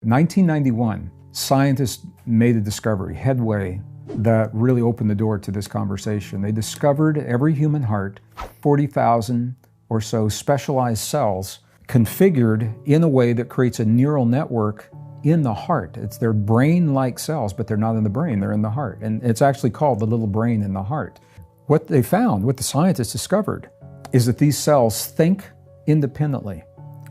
1991, scientists made a discovery, headway, that really opened the door to this conversation. They discovered every human heart, 40,000 or so specialized cells configured in a way that creates a neural network in the heart. They're brain-like cells, but they're not in the brain, they're in the heart. And it's actually called the little brain in the heart. What they found, what the scientists discovered, is that these cells think independently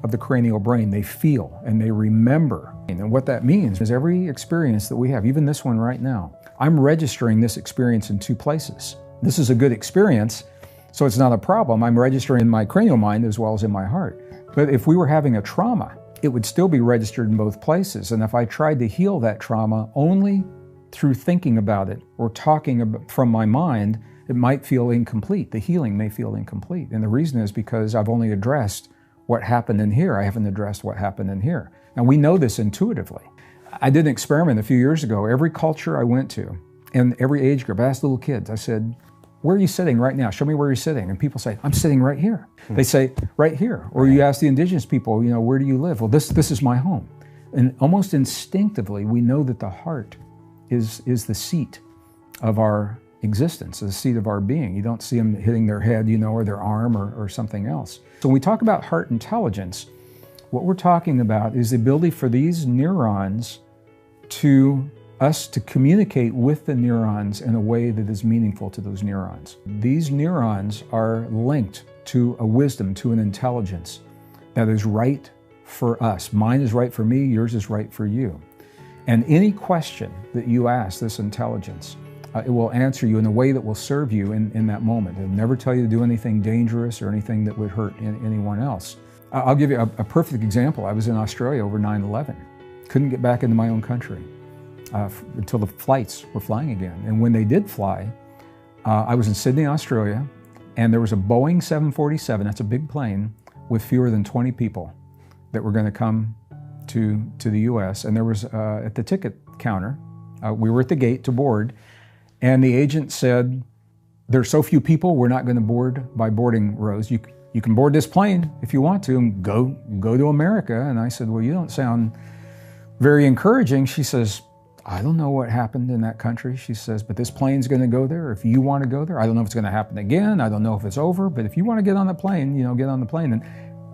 of the cranial brain. They feel and they remember. And what that means is every experience that we have, even this one right now, I'm registering this experience in two places. This is a good experience, so it's not a problem. I'm registering in my cranial mind as well as in my heart. But if we were having a trauma, it would still be registered in both places. And if I tried to heal that trauma only through thinking about it or talking about from my mind, it might feel incomplete. The healing may feel incomplete. And the reason is because I've only addressed what happened in here. I haven't addressed what happened in here. Now, we know this intuitively. I did an experiment a few years ago. Every culture I went to, and every age group, I asked little kids, I said, where are you sitting right now? Show me where you're sitting. And people say, I'm sitting right here. They say, right here. Or you ask the indigenous people, where do you live? Well, this is my home. And almost instinctively, we know that the heart is the seat of our existence, the seat of our being. You don't see them hitting their head, or their arm or something else. So when we talk about heart intelligence, what we're talking about is the ability for these neurons to communicate with the neurons in a way that is meaningful to those neurons. These neurons are linked to a wisdom, to an intelligence that is right for us. Mine is right for me, yours is right for you. And any question that you ask this intelligence, it will answer you in a way that will serve you in that moment. It'll never tell you to do anything dangerous or anything that would hurt anyone else. I'll give you a perfect example. I was in Australia over 9/11. Couldn't get back into my own country until the flights were flying again. And when they did fly, I was in Sydney, Australia, and there was a Boeing 747, that's a big plane, with fewer than 20 people that were going to come to the US. And there was, at the ticket counter, we were at the gate to board, and the agent said, there's so few people, we're not going to board by boarding rows. You can board this plane if you want to and go to America. And I said, well, you don't sound very encouraging. She says, I don't know what happened in that country. She says, but this plane's going to go there. If you want to go there, I don't know if it's going to happen again. I don't know if it's over, but if you want to get on the plane, get on the plane. And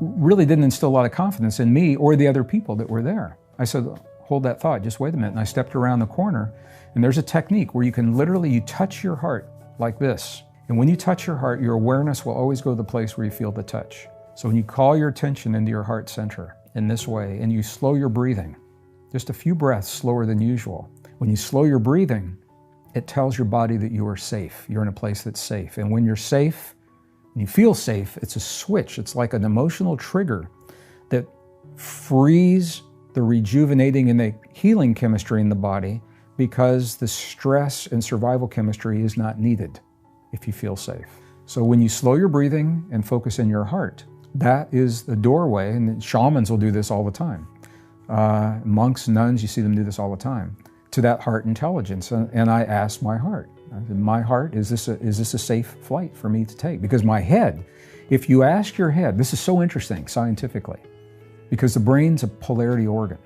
really didn't instill a lot of confidence in me or the other people that were there. I said, hold that thought, just wait a minute. And I stepped around the corner, and there's a technique where you can literally, you touch your heart like this. And when you touch your heart, your awareness will always go to the place where you feel the touch. So when you call your attention into your heart center in this way, and you slow your breathing, just a few breaths slower than usual. When you slow your breathing, it tells your body that you are safe. You're in a place that's safe. And when you're safe, when you feel safe, it's a switch. It's like an emotional trigger that frees the rejuvenating and the healing chemistry in the body, because the stress and survival chemistry is not needed if you feel safe. So when you slow your breathing and focus in your heart, that is the doorway, and shamans will do this all the time. Monks, nuns, you see them do this all the time, to that heart intelligence. And I asked my heart, I said, my heart, is this a safe flight for me to take? Because my head, if you ask your head, this is so interesting scientifically, because the brain's a polarity organ,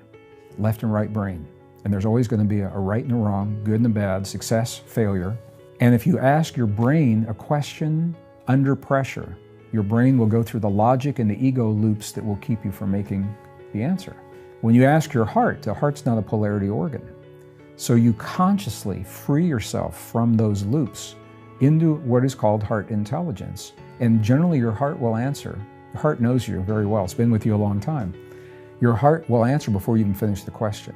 left and right brain. And there's always going to be a right and a wrong, good and a bad, success, failure. And if you ask your brain a question under pressure, your brain will go through the logic and the ego loops that will keep you from making the answer. When you ask your heart, the heart's not a polarity organ. So you consciously free yourself from those loops into what is called heart intelligence. And generally your heart will answer. Your heart knows you very well. It's been with you a long time. Your heart will answer before you even finish the question.